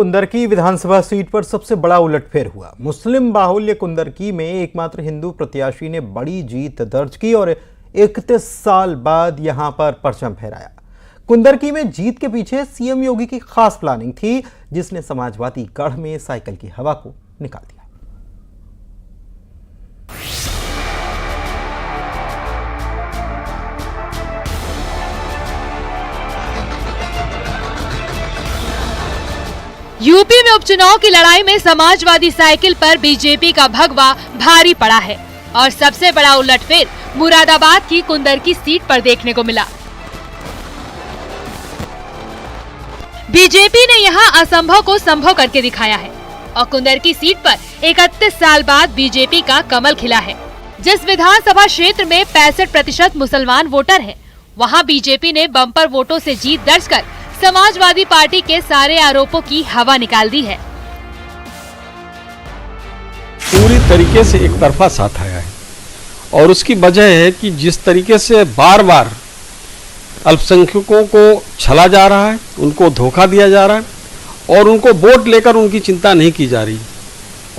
कुंदरकी विधानसभा seat पर सबसे बड़ा उलटफेर हुआ। मुस्लिम बाहुल्य कुंदरकी में एकमात्र हिंदू प्रत्याशी ने बड़ी जीत दर्ज की और 31 साल बाद यहां पर परचम फहराया। कुंदरकी में जीत के पीछे सीएम योगी की खास प्लानिंग थी, जिसने समाजवादी गढ़ में साइकिल की हवा को निकाल दिया। यूपी में उपचुनाव की लड़ाई में समाजवादी साइकिल पर बीजेपी का भगवा भारी पड़ा है और सबसे बड़ा उलटफेर मुरादाबाद की कुंदरकी सीट पर देखने को मिला। बीजेपी ने यहां असंभव को संभव करके दिखाया है और कुंदरकी सीट पर 31 साल बाद बीजेपी का कमल खिला है। जिस विधानसभा क्षेत्र में 65% मुसलमान वोटर हैं, वहां बीजेपी ने बम्पर वोटों से जीत दर्ज कर समाजवादी पार्टी के सारे आरोपों की हवा निकाल दी है। पूरी तरीके से एक तरफा साथ आया है और उसकी वजह है कि जिस तरीके से बार बार अल्पसंख्यकों को छला जा रहा है, उनको धोखा दिया जा रहा है और उनको वोट लेकर उनकी चिंता नहीं की जा रही।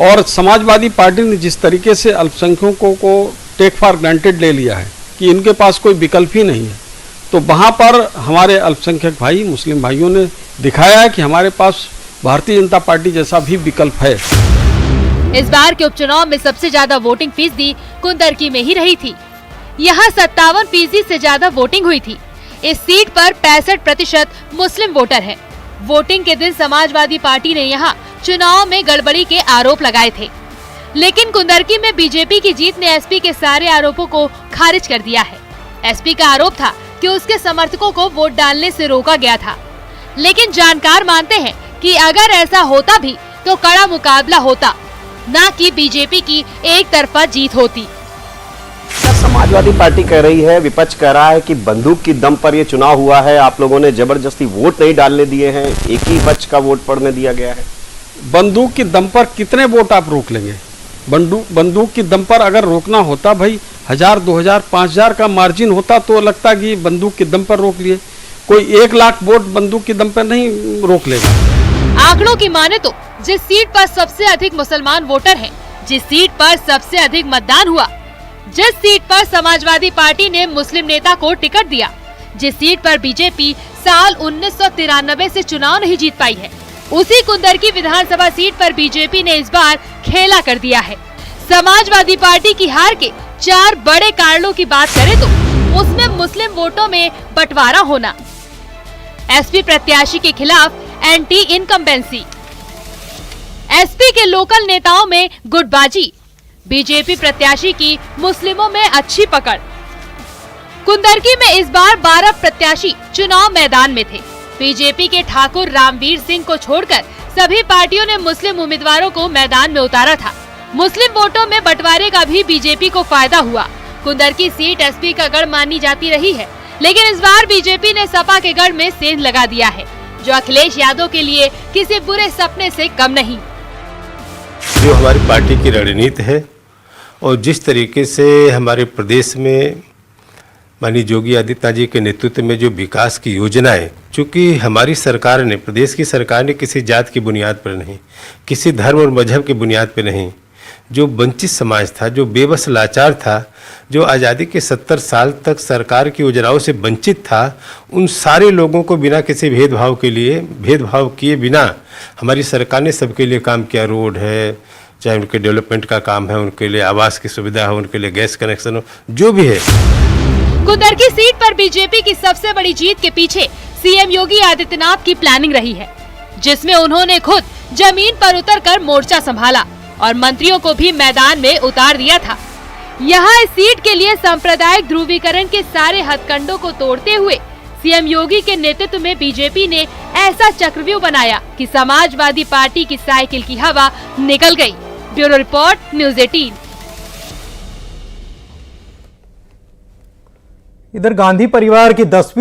और समाजवादी पार्टी ने जिस तरीके से अल्पसंख्यकों को टेक फॉर ग्रांटेड ले लिया है कि इनके पास कोई विकल्प ही नहीं है, तो वहाँ पर हमारे अल्पसंख्यक भाई मुस्लिम भाइयों ने दिखाया है कि हमारे पास भारतीय जनता पार्टी जैसा भी विकल्प है। इस बार के उपचुनाव में सबसे ज्यादा वोटिंग फीसदी कुंदरकी में ही रही थी। यहाँ 57% से ज्यादा वोटिंग हुई थी। इस सीट पर 65% मुस्लिम वोटर हैं। वोटिंग के दिन समाजवादी पार्टी ने यहाँ चुनाव में गड़बड़ी के आरोप लगाए थे, लेकिन कुंदरकी में बीजेपी की जीत ने एसपी के सारे आरोपों को खारिज कर दिया है। एसपी का आरोप था कि उसके समर्थकों को वोट डालने से रोका गया था, लेकिन जानकार मानते हैं कि अगर ऐसा होता भी तो कड़ा मुकाबला होता, न कि बीजेपी की एक तरफा जीत होती। समाजवादी पार्टी कह रही है, विपक्ष कह रहा है कि बंदूक की दम पर ये चुनाव हुआ है, आप लोगों ने जबरदस्ती वोट नहीं डालने दिए हैं, एक ही पक्ष का वोट पड़ने दिया गया है। बंदूक की दम पर कितने वोट आप रोक लेंगे? बंदूक की दम पर अगर रोकना होता भाई 1000, 2000, 5000 का मार्जिन होता तो लगता कि बंदूक की दम पर रोक लिए। कोई 1 लाख वोट बंदूक की दम पर नहीं रोक लेगा। आंकड़ों की माने तो जिस सीट पर सबसे अधिक मुसलमान वोटर हैं, जिस सीट पर सबसे अधिक मतदान हुआ, जिस सीट पर समाजवादी पार्टी ने मुस्लिम नेता को टिकट दिया, जिस सीट पर बीजेपी साल 1993 से चुनाव नहीं जीत पाई है, उसी कुंदरकी विधानसभा सीट पर बीजेपी ने इस बार खेला कर दिया है। समाजवादी पार्टी की हार के 4 बड़े कारणों की बात करें तो उसमें मुस्लिम वोटों में बंटवारा होना, एसपी प्रत्याशी के खिलाफ एंटी इनकम्बेंसी, एसपी के लोकल नेताओं में गुटबाजी, बीजेपी प्रत्याशी की मुस्लिमों में अच्छी पकड़। कुंदरकी में इस बार 12 प्रत्याशी चुनाव मैदान में थे। बीजेपी के ठाकुर रामवीर सिंह को छोड़कर सभी पार्टियों ने मुस्लिम उम्मीदवारों को मैदान में उतारा था। मुस्लिम वोटों में बंटवारे का भी बीजेपी को फायदा हुआ। कुंदरकी सीट एसपी का गढ़ मानी जाती रही है, लेकिन इस बार बीजेपी ने सपा के गढ़ में सेंध लगा दिया है, जो अखिलेश यादव के लिए किसी बुरे सपने से कम नहीं। जो हमारी पार्टी की रणनीति है और जिस तरीके से हमारे प्रदेश में माननीय योगी आदित्यनाथ जी के नेतृत्व में जो विकास की योजनाएं, चूँकि हमारी सरकार ने, प्रदेश की सरकार ने किसी जात की बुनियाद पर नहीं, किसी धर्म और मजहब की बुनियाद पर नहीं, जो वंचित समाज था, जो बेबस लाचार था, जो आज़ादी के 70 साल तक सरकार की योजनाओं से वंचित था, उन सारे लोगों को बिना किसी भेदभाव किए बिना हमारी सरकार ने सबके लिए काम किया। रोड है, चाहे उनके डेवलपमेंट का काम है, उनके लिए आवास की सुविधा हो, उनके लिए गैस कनेक्शन हो, जो भी है। कुंदरकी सीट पर बीजेपी की सबसे बड़ी जीत के पीछे सीएम योगी आदित्यनाथ की प्लानिंग रही है, जिसमें उन्होंने खुद जमीन पर उतरकर मोर्चा संभाला और मंत्रियों को भी मैदान में उतार दिया था। यहाँ इस सीट के लिए सांप्रदायिक ध्रुवीकरण के सारे हथकंडों को तोड़ते हुए सीएम योगी के नेतृत्व में बीजेपी ने ऐसा चक्रव्यूह बनाया कि समाजवादी पार्टी की साइकिल की हवा निकल गई। Bureau report, news 18। इधर गांधी परिवार की 10वीं